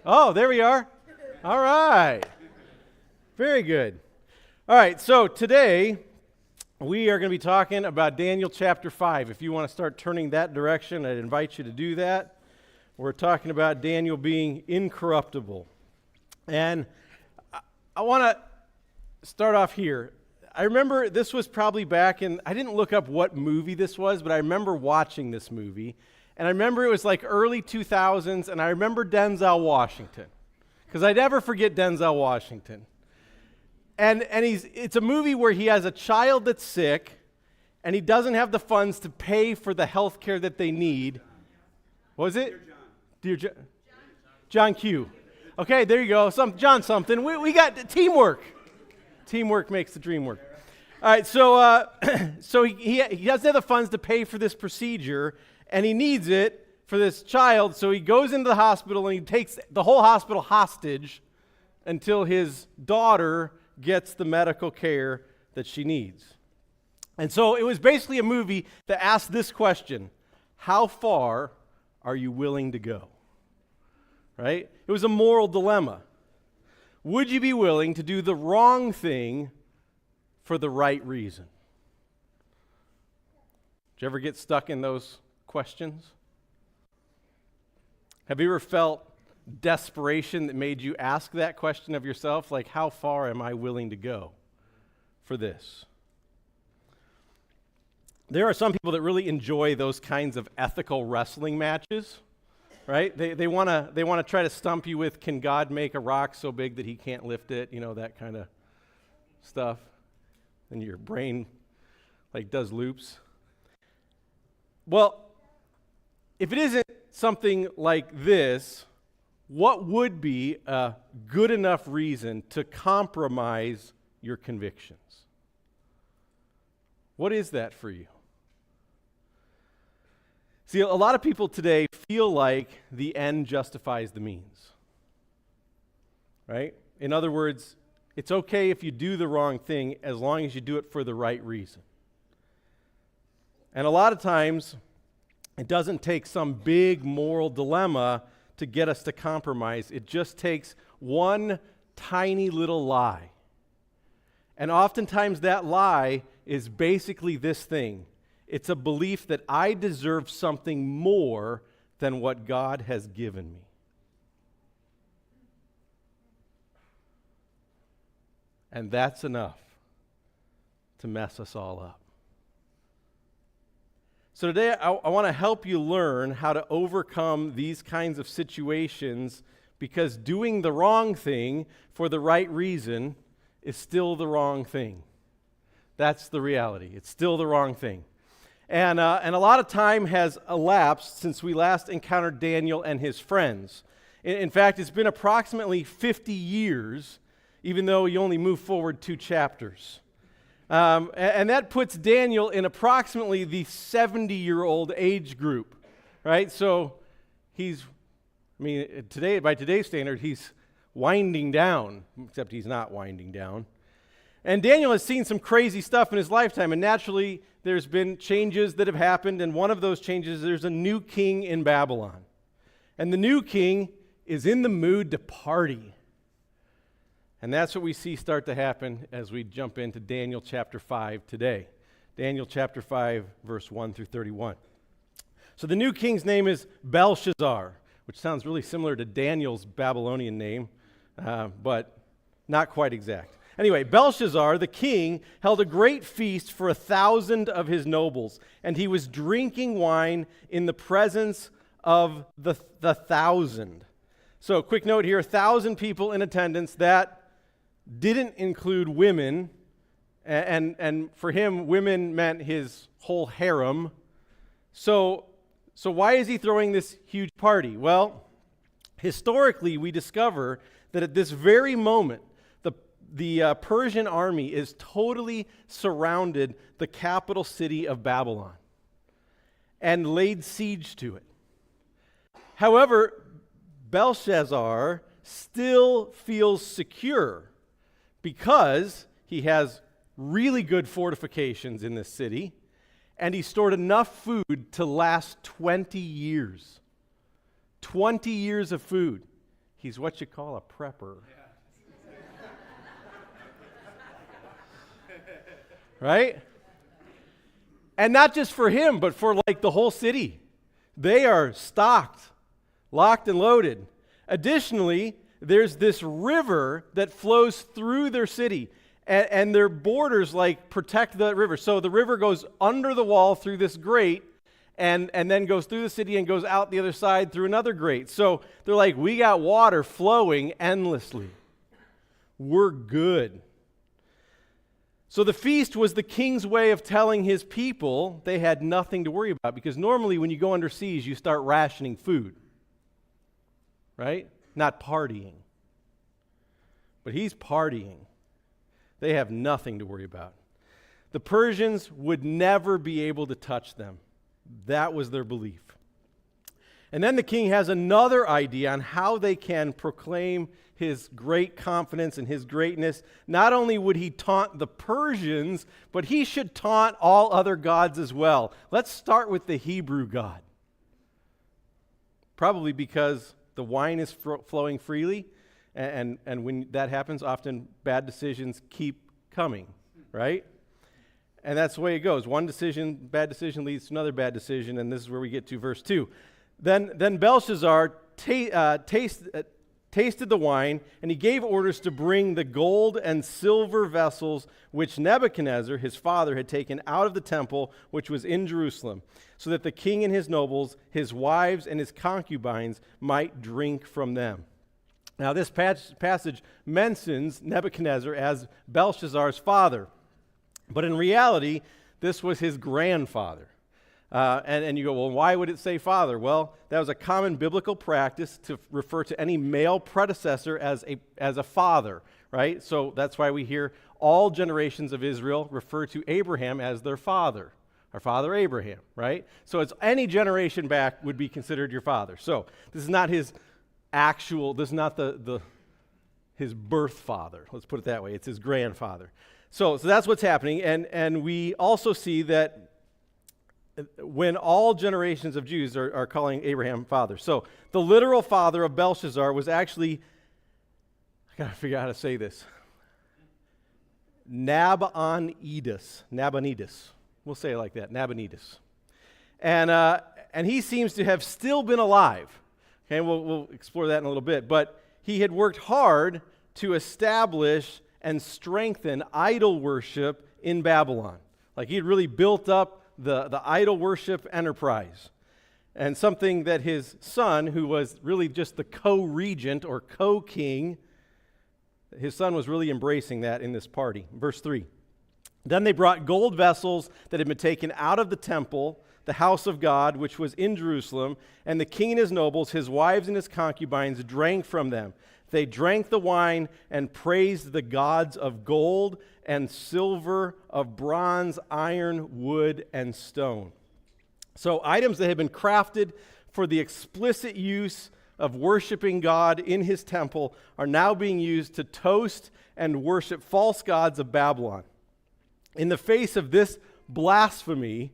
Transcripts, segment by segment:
Oh, there we are. All right. Very good. All right, so today we are going to be talking about Daniel chapter 5. If you want to start turning that direction, I'd invite you to do that. We're talking about Daniel being incorruptible. And I want to start off here. I remember this was probably back in, I didn't look up what movie this was, but I remember watching this movie. And I remember it was like early 2000s, and I remember Denzel Washington, because I never forget Denzel Washington. And it's a movie where he has a child that's sick, and he doesn't have the funds to pay for the health care that they need. What was it? Dear John. John Q. Okay, there you go. John something. We got teamwork. Teamwork makes the dream work. All right, so he doesn't have the funds to pay for this procedure, and he needs it for this child, so he goes into the hospital and he takes the whole hospital hostage until his daughter gets the medical care that she needs. And so it was basically a movie that asked this question: how far are you willing to go? Right? It was a moral dilemma. Would you be willing to do the wrong thing for the right reason? Did you ever get stuck in those questions? Have you ever felt desperation that made you ask that question of yourself? Like, how far am I willing to go for this? There are some people that really enjoy those kinds of ethical wrestling matches, right? They want to try to stump you with, can God make a rock so big that he can't lift it? You know, that kind of stuff. And your brain like does loops. Well, if it isn't something like this, what would be a good enough reason to compromise your convictions? What is that for you? See, a lot of people today feel like the end justifies the means, right? In other words, it's okay if you do the wrong thing as long as you do it for the right reason. And a lot of times, it doesn't take some big moral dilemma to get us to compromise. It just takes one tiny little lie. And oftentimes that lie is basically this thing. It's a belief that I deserve something more than what God has given me. And that's enough to mess us all up. So today I want to help you learn how to overcome these kinds of situations, because doing the wrong thing for the right reason is still the wrong thing. That's the reality. It's still the wrong thing. And a lot of time has elapsed since we last encountered Daniel and his friends. In fact, it's been approximately 50 years, even though you only move forward 2 chapters. And that puts Daniel in approximately the 70-year-old age group, right? So today, by today's standard, he's winding down, except he's not winding down. And Daniel has seen some crazy stuff in his lifetime, and naturally, there's been changes that have happened, and one of those changes, there's a new king in Babylon. And the new king is in the mood to party. And that's what we see start to happen as we jump into Daniel chapter 5 today. Daniel chapter 5, verse 1 through 31. So the new king's name is Belshazzar, which sounds really similar to Daniel's Babylonian name, but not quite exact. Anyway, Belshazzar, the king, held a great feast for 1,000 of his nobles, and he was drinking wine in the presence of the 1,000. So, quick note here, 1,000 people in attendance. That didn't include women, and for him, women meant his whole harem. So why is he throwing this huge party? Well, historically, we discover that at this very moment, the Persian army is totally surrounded the capital city of Babylon and laid siege to it. However, Belshazzar still feels secure because he has really good fortifications in this city, and he stored enough food to last 20 years. 20 years of food He's what you call a prepper. Right? And not just for him, but for like the whole city. They are stocked, locked and loaded. Additionally, there's this river that flows through their city, and their borders like protect the river. So the river goes under the wall through this grate, and then goes through the city and goes out the other side through another grate. So they're like, we got water flowing endlessly. We're good. So the feast was the king's way of telling his people they had nothing to worry about, because normally when you go under siege, you start rationing food, right? Not partying. But he's partying. They have nothing to worry about. The Persians would never be able to touch them. That was their belief. And then the king has another idea on how they can proclaim his great confidence and his greatness. Not only would he taunt the Persians, but he should taunt all other gods as well. Let's start with the Hebrew God. Probably because the wine is flowing freely, and when that happens, often bad decisions keep coming, right? And that's the way it goes. One decision, bad decision leads to another bad decision, and this is where we get to verse 2. Then Belshazzar tasted the wine, and he gave orders to bring the gold and silver vessels which Nebuchadnezzar, his father, had taken out of the temple which was in Jerusalem, so that the king and his nobles, his wives, and his concubines might drink from them. Now, this passage mentions Nebuchadnezzar as Belshazzar's father, but in reality, this was his grandfather. And you go, well, why would it say father? Well, that was a common biblical practice to refer to any male predecessor as a father, right? So that's why we hear all generations of Israel refer to Abraham as their father, our father Abraham, right? So it's any generation back would be considered your father. So this is not his this is not his birth father. Let's put it that way. It's his grandfather. So that's what's happening. And we also see that when all generations of Jews are calling Abraham father. So the literal father of Belshazzar was actually, I got to figure out how to say this, Nabonidus. We'll say it like that, Nabonidus. And he seems to have still been alive. Okay, we'll explore that in a little bit. But he had worked hard to establish and strengthen idol worship in Babylon. Like he had really built up the idol worship enterprise. And something that his son, who was really just the co-regent or co-king, his son was really embracing that in this party. Verse 3. Then they brought gold vessels that had been taken out of the temple, the house of God, which was in Jerusalem, and the king and his nobles, his wives and his concubines, drank from them. They drank the wine and praised the gods of gold and silver, of bronze, iron, wood, and stone. So items that had been crafted for the explicit use of worshiping God in his temple are now being used to toast and worship false gods of Babylon. In the face of this blasphemy,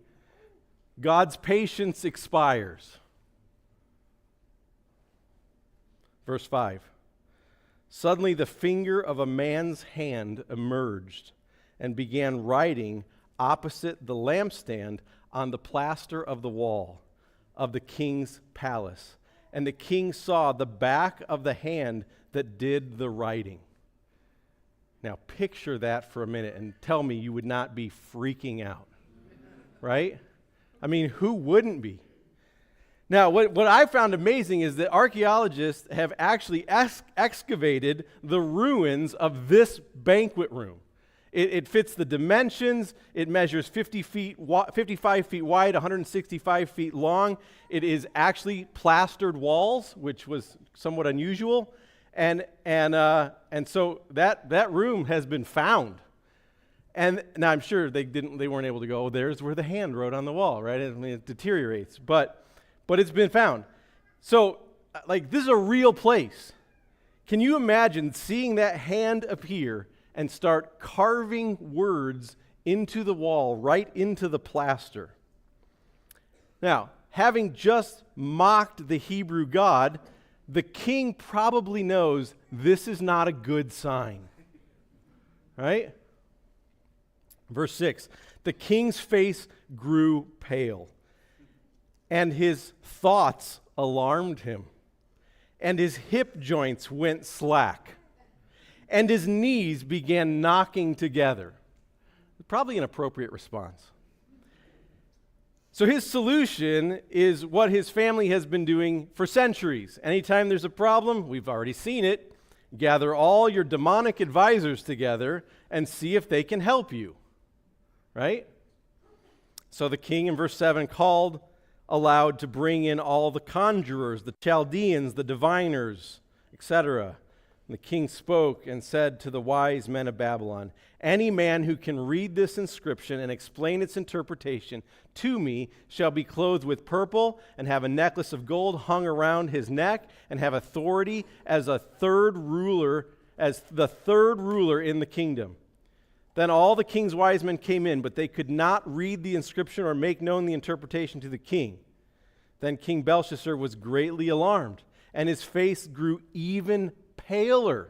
God's patience expires. Verse 5. Suddenly the finger of a man's hand emerged and began writing opposite the lampstand on the plaster of the wall of the king's palace. And the king saw the back of the hand that did the writing. Now picture that for a minute and tell me you would not be freaking out, right? I mean, who wouldn't be? Now, what I found amazing is that archaeologists have actually excavated the ruins of this banquet room. It fits the dimensions. It measures 55 feet wide, 165 feet long. It is actually plastered walls, which was somewhat unusual. And so that room has been found. And now I'm sure they weren't able to go, oh, there's where the hand wrote on the wall, right? I mean, it deteriorates. But it's been found. So, this is a real place. Can you imagine seeing that hand appear and start carving words into the wall, right into the plaster? Now, having just mocked the Hebrew God, the king probably knows this is not a good sign. Right? Verse 6, the king's face grew pale, and his thoughts alarmed him, and his hip joints went slack, and his knees began knocking together. Probably an appropriate response. So his solution is what his family has been doing for centuries. Anytime there's a problem, we've already seen it, gather all your demonic advisors together and see if they can help you. Right? So the king in verse 7 called aloud to bring in all the conjurers, the Chaldeans, the diviners, etc. And the king spoke and said to the wise men of Babylon, any man who can read this inscription and explain its interpretation to me shall be clothed with purple and have a necklace of gold hung around his neck and have authority as the third ruler in the kingdom. Then all the king's wise men came in, but they could not read the inscription or make known the interpretation to the king. Then King Belshazzar was greatly alarmed, and his face grew even paler.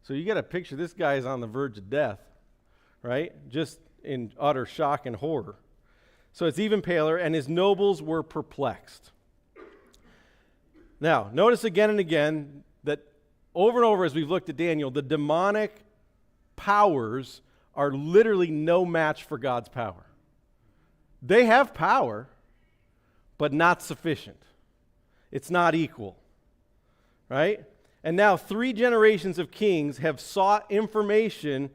So you got to picture this guy is on the verge of death, right? Just in utter shock and horror. So it's even paler, and his nobles were perplexed. Now, notice again and again that over and over as we've looked at Daniel, the demonic powers are literally no match for God's power. They have power, but not sufficient. It's not equal, right? And now 3 generations of kings have sought information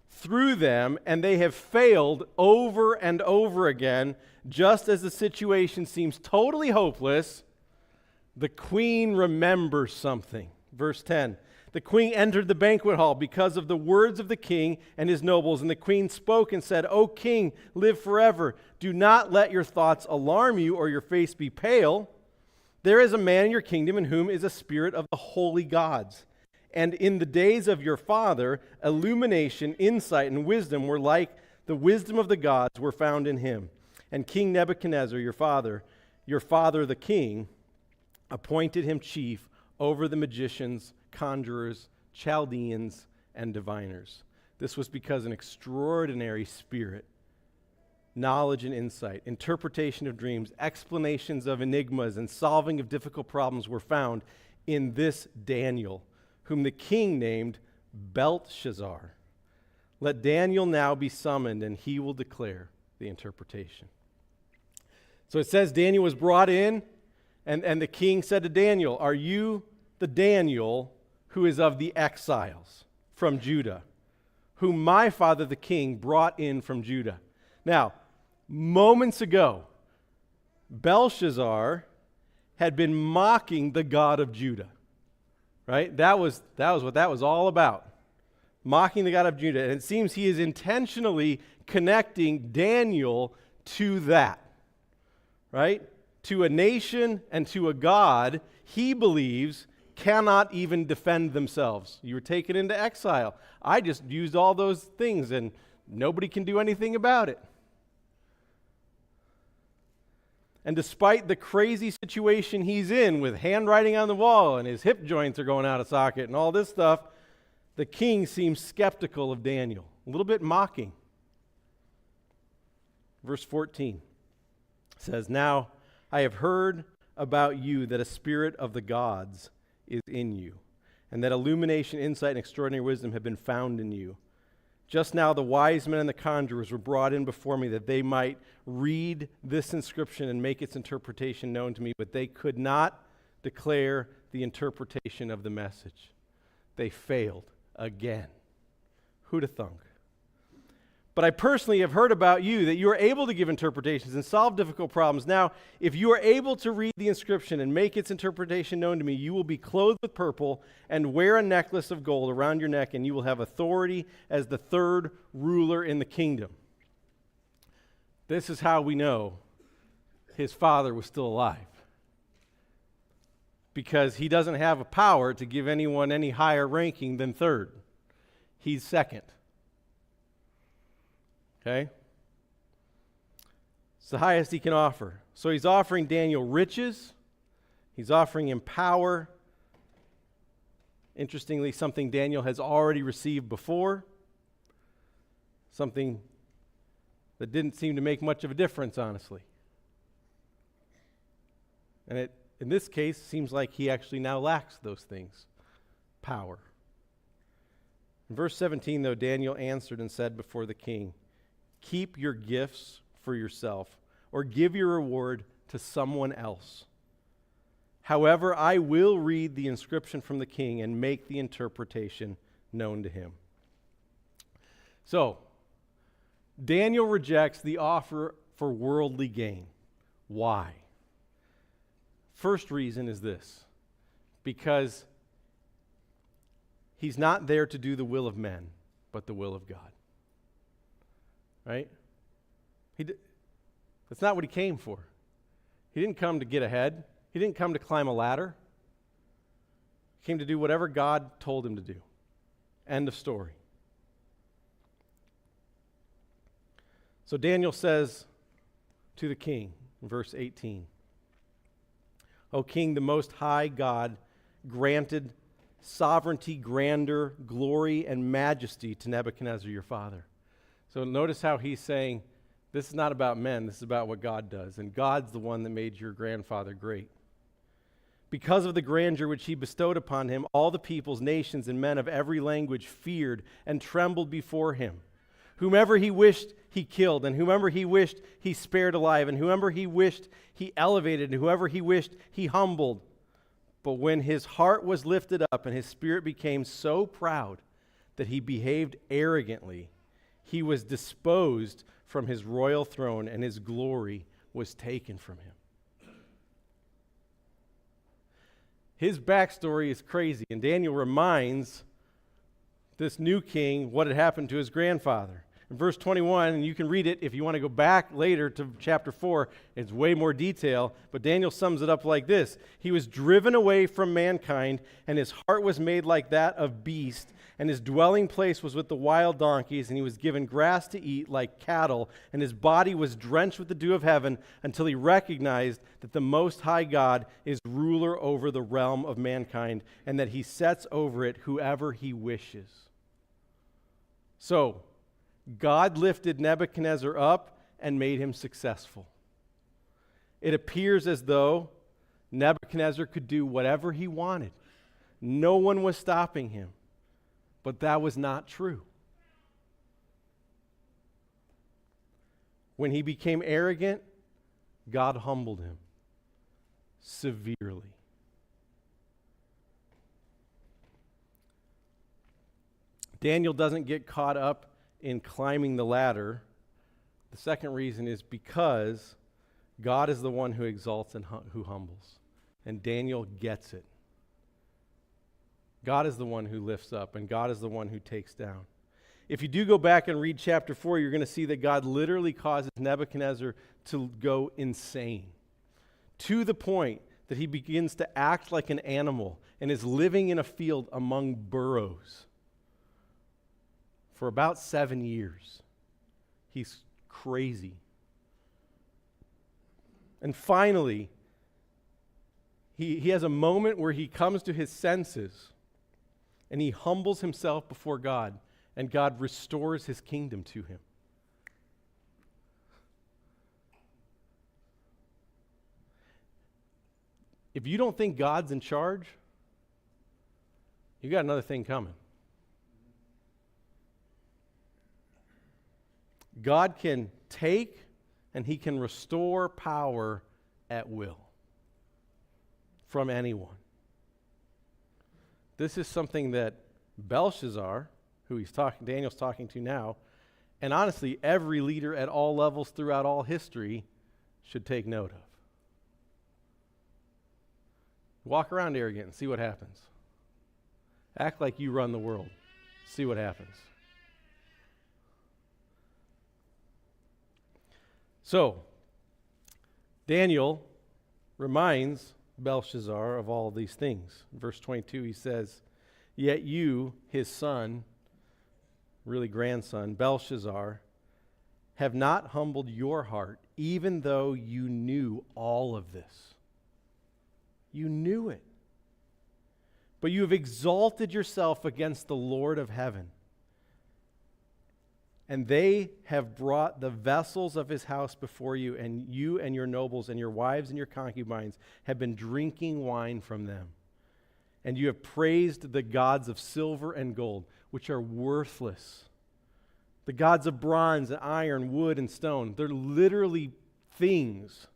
through them, and they have failed over and over again. Just as the situation seems totally hopeless, the queen remembers something. Verse 10, the queen entered the banquet hall because of the words of the king and his nobles, and the queen spoke and said, O king, live forever. Do not let your thoughts alarm you or your face be pale. There is a man in your kingdom in whom is a spirit of the holy gods. And in the days of your father, illumination, insight, and wisdom were like the wisdom of the gods were found in him. And King Nebuchadnezzar, your father the king, appointed him chief over the magicians, conjurers, Chaldeans, and diviners. This was because an extraordinary spirit, knowledge and insight, interpretation of dreams, explanations of enigmas, and solving of difficult problems were found in this Daniel, whom the king named Belteshazzar. Let Daniel now be summoned, and he will declare the interpretation. So it says Daniel was brought in, and the king said to Daniel, are you the Daniel who is of the exiles from Judah, whom my father the king brought in from Judah? Now, moments ago, Belshazzar had been mocking the God of Judah, right? That was what that was all about, mocking the God of Judah. And it seems he is intentionally connecting Daniel to that, right? To a nation and to a God he believes cannot even defend themselves. You were taken into exile. I just used all those things, and nobody can do anything about it. And despite the crazy situation he's in with handwriting on the wall and his hip joints are going out of socket and all this stuff, the king seems skeptical of Daniel, a little bit mocking. Verse 14 says, now I have heard about you that a spirit of the gods is in you, and that illumination, insight, and extraordinary wisdom have been found in you. Just now the wise men and the conjurers were brought in before me that they might read this inscription and make its interpretation known to me, but they could not declare the interpretation of the message. They failed again. Who'd have thunk? But I personally have heard about you that you are able to give interpretations and solve difficult problems. Now, if you are able to read the inscription and make its interpretation known to me, you will be clothed with purple and wear a necklace of gold around your neck, and you will have authority as the third ruler in the kingdom. This is how we know his father was still alive. Because he doesn't have a power to give anyone any higher ranking than third. He's second. Okay? It's the highest he can offer. So he's offering Daniel riches, he's offering him power, Interestingly, something Daniel has already received before, something that didn't seem to make much of a difference, honestly. And it, in this case, seems like he actually now lacks those things. Power. In verse 17, though, Daniel answered and said before the king, "Keep your gifts for yourself, or give your reward to someone else. However, I will read the inscription from the king and make the interpretation known to him." So, Daniel rejects the offer for worldly gain. Why? First reason is this: because he's not there to do the will of men, but the will of God. Right? That's not what he came for. He didn't come to get ahead. He didn't come to climb a ladder. He came to do whatever God told him to do. End of story. So Daniel says to the king, in verse 18, "O king, the most high God granted sovereignty, grandeur, glory, and majesty to Nebuchadnezzar your father." So notice how he's saying, this is not about men, this is about what God does. And God's the one that made your grandfather great. "Because of the grandeur which he bestowed upon him, all the peoples, nations, and men of every language feared and trembled before him. Whomever he wished, he killed, and whomever he wished, he spared alive, and whomever he wished, he elevated, and whoever he wished, he humbled. But when his heart was lifted up and his spirit became so proud that he behaved arrogantly, he was disposed from his royal throne, and his glory was taken from him." His backstory is crazy, and Daniel reminds this new king what had happened to his grandfather. In verse 21, and you can read it if you want to go back later to chapter 4, it's way more detail, but Daniel sums it up like this: "He was driven away from mankind, and his heart was made like that of beast, and his dwelling place was with the wild donkeys, and he was given grass to eat like cattle, and his body was drenched with the dew of heaven until he recognized that the Most High God is ruler over the realm of mankind, and that he sets over it whoever he wishes." So, God lifted Nebuchadnezzar up and made him successful. It appears as though Nebuchadnezzar could do whatever he wanted. No one was stopping him. But that was not true. When he became arrogant, God humbled him severely. Daniel doesn't get caught up in climbing the ladder. The second reason is because God is the one who exalts and who humbles. And Daniel gets it. God is the one who lifts up, and God is the one who takes down. If you do go back and read chapter 4, you're going to see that God literally causes Nebuchadnezzar to go insane, to the point that he begins to act like an animal and is living in a field among burrows for about 7 years. He's crazy. And finally, he has a moment where he comes to his senses and he humbles himself before God, and God restores his kingdom to him. If you don't think God's in charge, you got another thing coming. God can take and he can restore power at will from anyone. This is something that Belshazzar, who Daniel's talking to now, and honestly every leader at all levels throughout all history should take note of. Walk around arrogant and see what happens. Act like you run the world. See what happens. So, Daniel reminds Belshazzar of all these things. In verse 22, he says, "Yet you, his son," really grandson, Belshazzar, "have not humbled your heart, even though you knew all of this." You knew it. but you have exalted yourself against the Lord of heaven. And they have brought the vessels of his house before you and your nobles and your wives and your concubines have been drinking wine from them. And you have praised the gods of silver and gold, which are worthless. The gods of bronze and iron, wood and stone. They're literally things.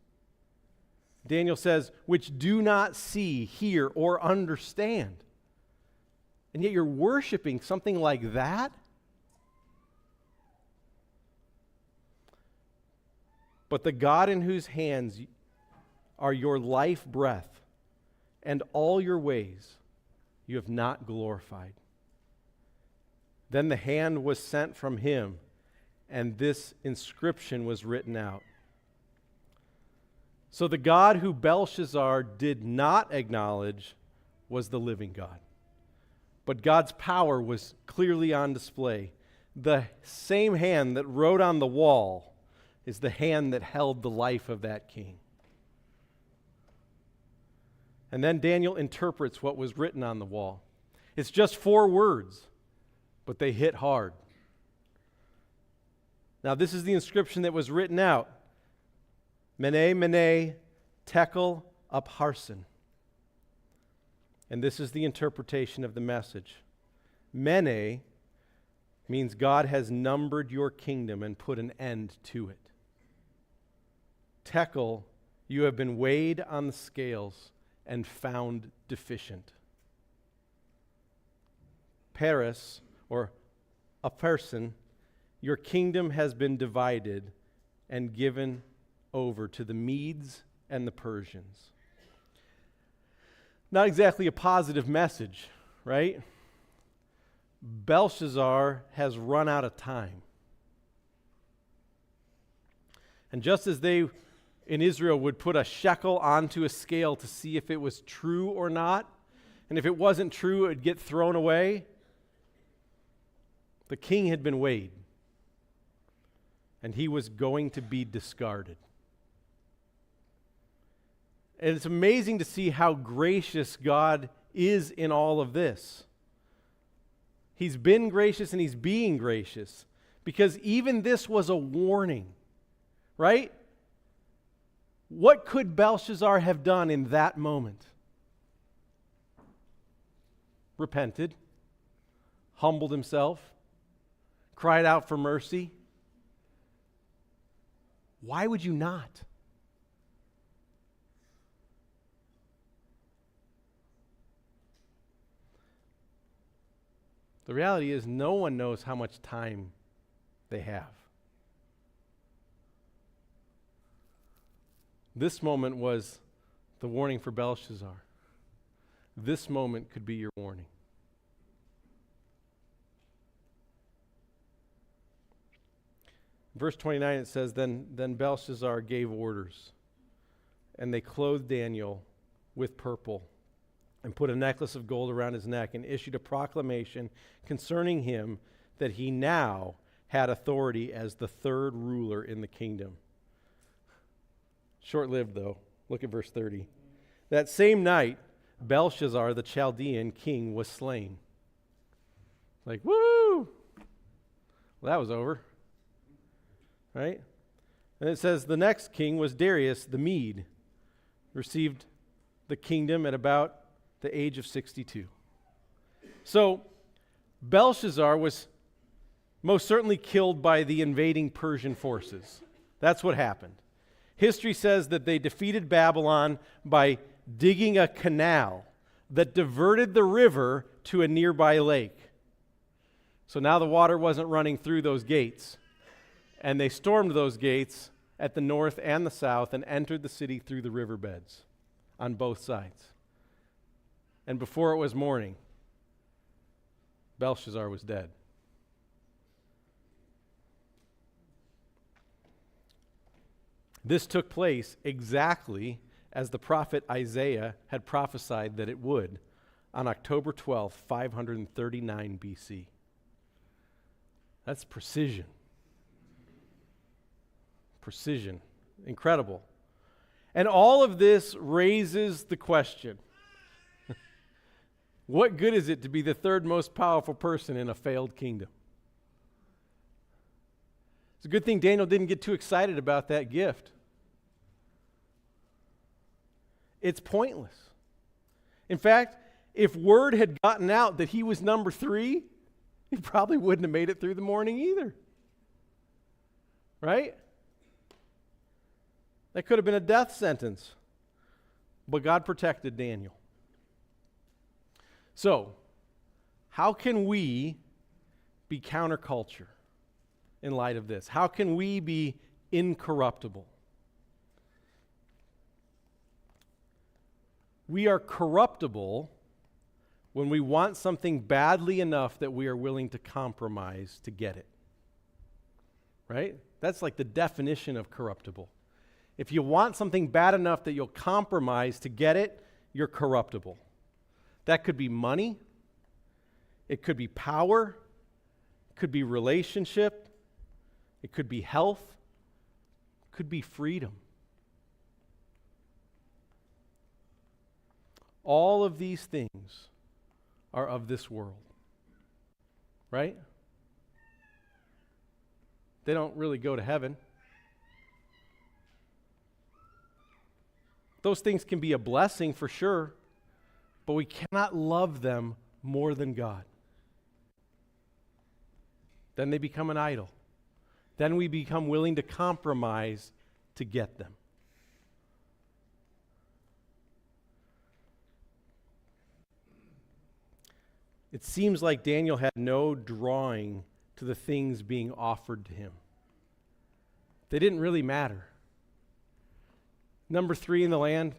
Daniel says, which do not see, hear, or understand. And yet you're worshiping something like that? But the God in whose hands are your life breath and all your ways you have not glorified. Then the hand was sent from him, and this inscription was written out. So the God who Belshazzar did not acknowledge was the living God. But God's power was clearly on display. The same hand that wrote on the wall is the hand that held the life of that king. And then Daniel interprets what was written on the wall. It's just 4 words, but they hit hard. Now, this is the inscription that was written out. Mene, Mene, Tekel, Upharsin. And this is the interpretation of the message. Mene means God has numbered your kingdom and put an end to it. Tekel, you have been weighed on the scales and found deficient. Paris, or a person, your kingdom has been divided and given over to the Medes and the Persians. Not exactly a positive message, right? Belshazzar has run out of time. And just as they in Israel would put a shekel onto a scale to see if it was true or not, and if it wasn't true, it would get thrown away, the king had been weighed, and he was going to be discarded. And it's amazing to see how gracious God is in all of this. He's been gracious and he's being gracious, because even this was a warning, right? What could Belshazzar have done in that moment? Repented, humbled himself, cried out for mercy. Why would you not? The reality is no one knows how much time they have. This moment was the warning for Belshazzar. This moment could be your warning. Verse 29, it says, Then Belshazzar gave orders, and they clothed Daniel with purple and put a necklace of gold around his neck and issued a proclamation concerning him that he now had authority as the 3rd ruler in the kingdom. Short-lived, though. Look at verse 30. That same night, Belshazzar, the Chaldean king, was slain. Like, woo! Well, that was over. Right? And it says the next king was Darius the Mede, received the kingdom at about the age of 62. So, Belshazzar was most certainly killed by the invading Persian forces. That's what happened. History says that they defeated Babylon by digging a canal that diverted the river to a nearby lake. So now the water wasn't running through those gates. And they stormed those gates at the north and the south and entered the city through the riverbeds on both sides. And before it was morning, Belshazzar was dead. This took place exactly as the prophet Isaiah had prophesied that it would on October 12th, 539 BC. That's precision. Precision. Incredible. And all of this raises the question. What good is it to be the third most powerful person in a failed kingdom? It's a good thing Daniel didn't get too excited about that gift. It's pointless. In fact, if word had gotten out that he was number 3, he probably wouldn't have made it through the morning either. Right? That could have been a death sentence. But God protected Daniel. So, how can we be counterculture in light of this? How can we be incorruptible? We are corruptible when we want something badly enough that we are willing to compromise to get it. Right? That's like the definition of corruptible. If you want something bad enough that you'll compromise to get it, you're corruptible. That could be money. It could be power. It could be relationship. It could be health. It could be freedom. All of these things are of this world. Right? They don't really go to heaven. Those things can be a blessing for sure, but we cannot love them more than God. Then they become an idol. Then we become willing to compromise to get them. It seems like Daniel had no drawing to the things being offered to him. They didn't really matter. Number 3 in the land,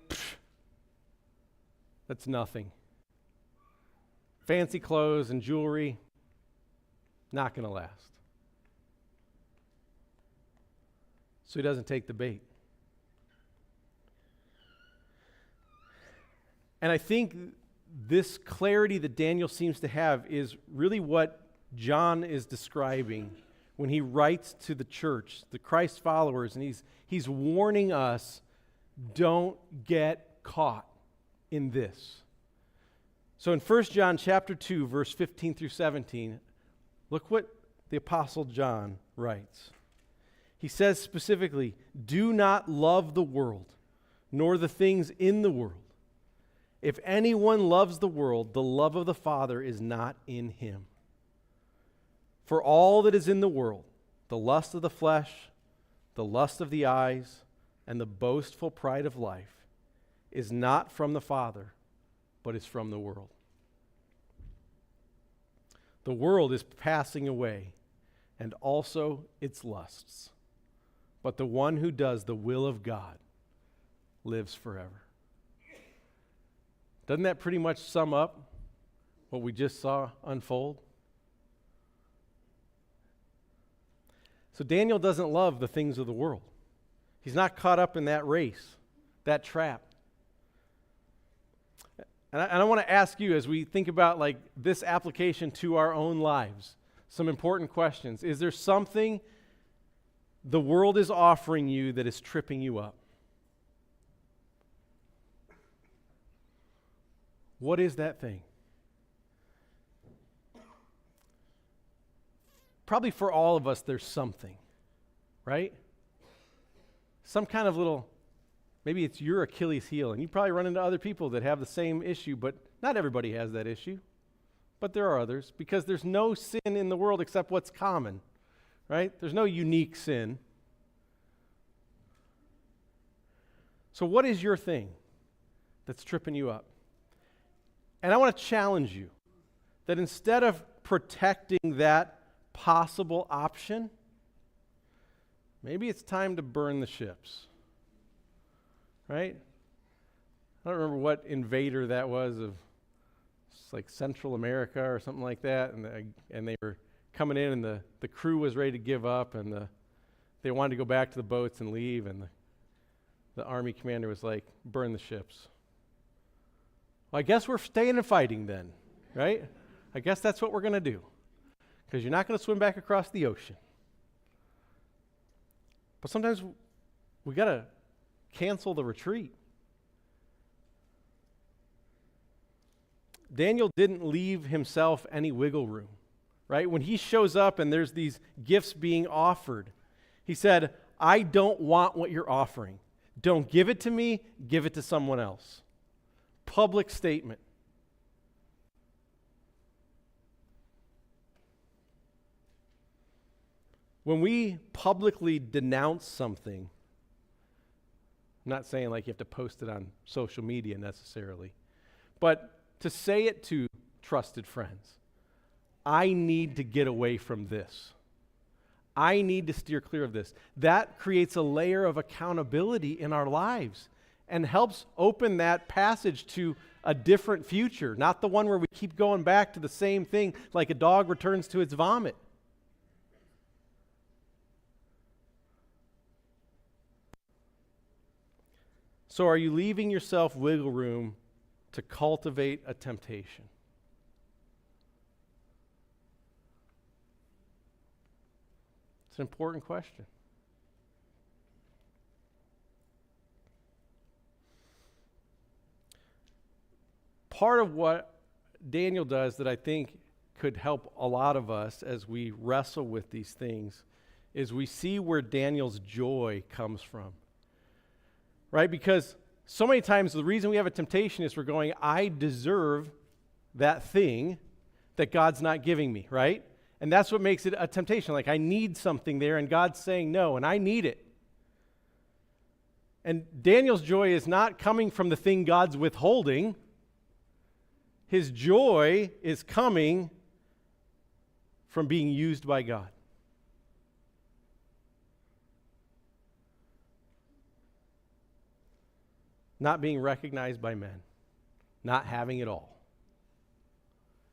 that's nothing. Fancy clothes and jewelry, not going to last. So he doesn't take the bait. And I think this clarity that Daniel seems to have is really what John is describing when he writes to the church, the Christ followers, and he's warning us, don't get caught in this. So in 1 John chapter 2, verse 15 through 17, look what the Apostle John writes. He says specifically, do not love the world, nor the things in the world. If anyone loves the world, the love of the Father is not in him. For all that is in the world, the lust of the flesh, the lust of the eyes, and the boastful pride of life, is not from the Father, but is from the world. The world is passing away, and also its lusts. But the one who does the will of God lives forever. Doesn't that pretty much sum up what we just saw unfold? So Daniel doesn't love the things of the world. He's not caught up in that race, that trap. And I want to ask you, as we think about like this application to our own lives, some important questions. Is there something the world is offering you that is tripping you up? What is that thing? Probably for all of us, there's something, right? Some kind of little, maybe it's your Achilles heel, and you probably run into other people that have the same issue, but not everybody has that issue. But there are others, because there's no sin in the world except what's common, right? There's no unique sin. So what is your thing that's tripping you up? And I want to challenge you that instead of protecting that possible option, maybe it's time to burn the ships, right? I don't remember what invader that was of like Central America or something like that, and they were coming in, and the crew was ready to give up, and they wanted to go back to the boats and leave, and the army commander was like, burn the ships. Well, I guess we're staying and fighting then, right? I guess that's what we're going to do, because you're not going to swim back across the ocean. But sometimes we got to cancel the retreat. Daniel didn't leave himself any wiggle room, right? When he shows up and there's these gifts being offered, he said, I don't want what you're offering. Don't give it to me, give it to someone else. Public statement. When we publicly denounce something, I'm not saying like you have to post it on social media necessarily, but to say it to trusted friends, I need to get away from this. I need to steer clear of this. That creates a layer of accountability in our lives and helps open that passage to a different future, not the one where we keep going back to the same thing like a dog returns to its vomit. So are you leaving yourself wiggle room to cultivate a temptation? It's an important question. Part of what Daniel does that I think could help a lot of us as we wrestle with these things is we see where Daniel's joy comes from. Right? Because so many times the reason we have a temptation is we're going, I deserve that thing that God's not giving me, right? And that's what makes it a temptation. Like I need something there and God's saying no, and I need it. And Daniel's joy is not coming from the thing God's withholding. His joy is coming from being used by God. Not being recognized by men, not having it all.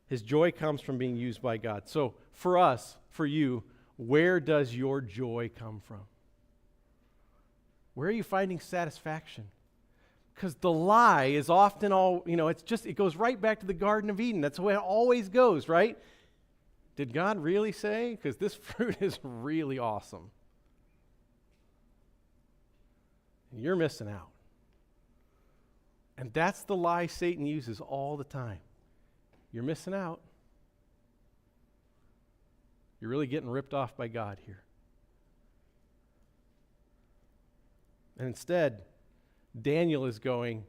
His joy comes from being used by God. So for us, for you, where does your joy come from? Where are you finding satisfaction? Because the lie is often it goes right back to the Garden of Eden. That's the way it always goes, right? Did God really say? Because this fruit is really awesome. And you're missing out. And that's the lie Satan uses all the time. You're missing out. You're really getting ripped off by God here. And instead, Daniel is going,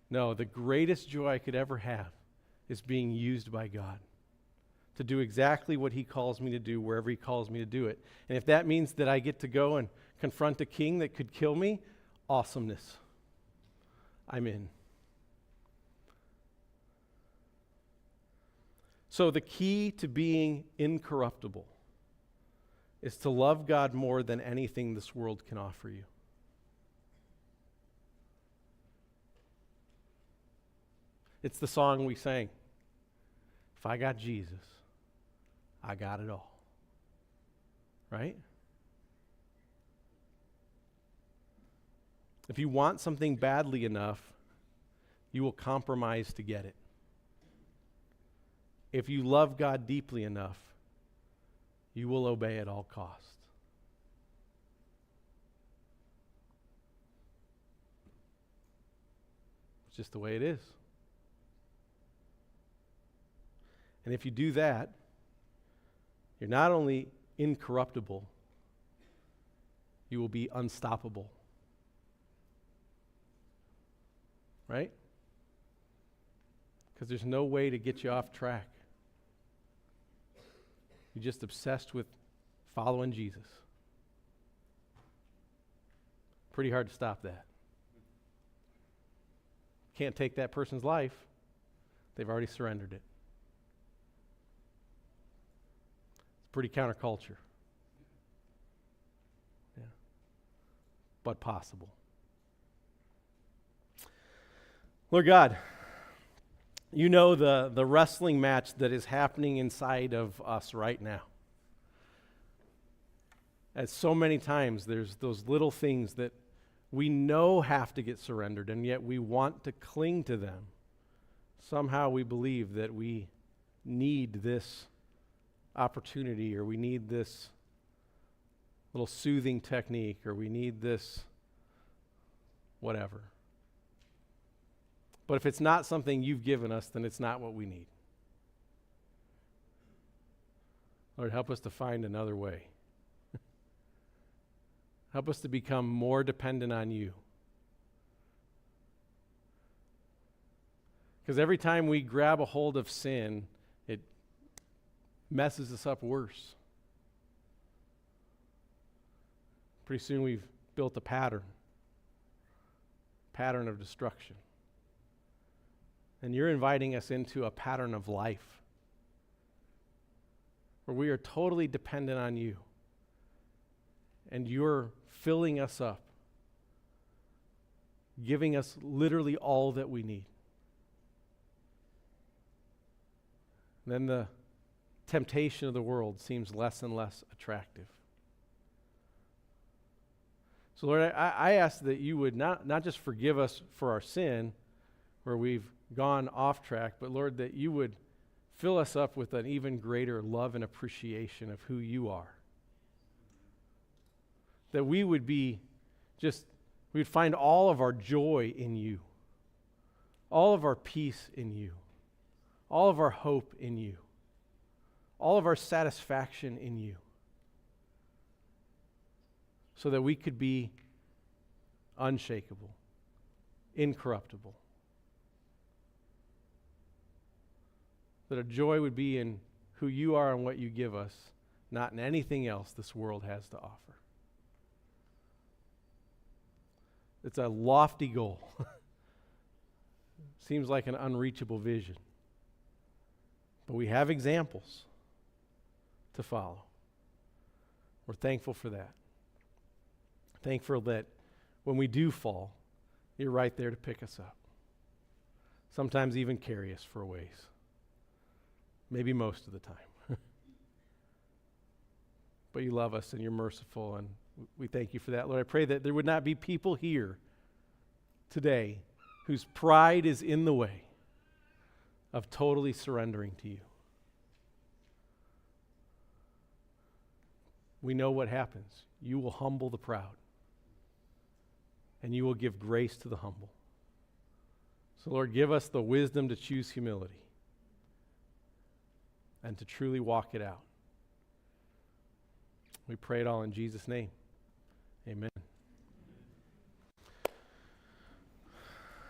no, the greatest joy I could ever have is being used by God to do exactly what he calls me to do wherever he calls me to do it. And if that means that I get to go and confront a king that could kill me, awesomeness. I'm in. So the key to being incorruptible is to love God more than anything this world can offer you. It's the song we sang. If I got Jesus, I got it all. Right? If you want something badly enough, you will compromise to get it. If you love God deeply enough, you will obey at all costs. It's just the way it is. And if you do that, you're not only incorruptible, you will be unstoppable. Right? Because there's no way to get you off track. You're just obsessed with following Jesus. Pretty hard to stop that. Can't take that person's life. They've already surrendered it. It's pretty counterculture. Yeah. But possible. Lord God, you know the wrestling match that is happening inside of us right now. As so many times, there's those little things that we know have to get surrendered, and yet we want to cling to them. Somehow we believe that we need this opportunity, or we need this little soothing technique, or we need this whatever. But if it's not something you've given us, then it's not what we need. Lord, help us to find another way. Help us to become more dependent on you. Because every time we grab a hold of sin, it messes us up worse. Pretty soon we've built a pattern of destruction. And you're inviting us into a pattern of life where we are totally dependent on you. And you're filling us up, giving us literally all that we need. Then the temptation of the world seems less and less attractive. So Lord, I ask that you would not just forgive us for our sin, where we've gone off track, but Lord, that you would fill us up with an even greater love and appreciation of who you are. That we would we'd find all of our joy in you, all of our peace in you, all of our hope in you, all of our satisfaction in you, so that we could be unshakable, incorruptible. That our joy would be in who you are and what you give us, not in anything else this world has to offer. It's a lofty goal. Seems like an unreachable vision. But we have examples to follow. We're thankful for that. Thankful that when we do fall, you're right there to pick us up. Sometimes even carry us for a ways. Maybe most of the time. But you love us and you're merciful, and we thank you for that. Lord, I pray that there would not be people here today whose pride is in the way of totally surrendering to you. We know what happens. You will humble the proud, and you will give grace to the humble. So, Lord, give us the wisdom to choose humility and to truly walk it out. We pray it all in Jesus' name. Amen.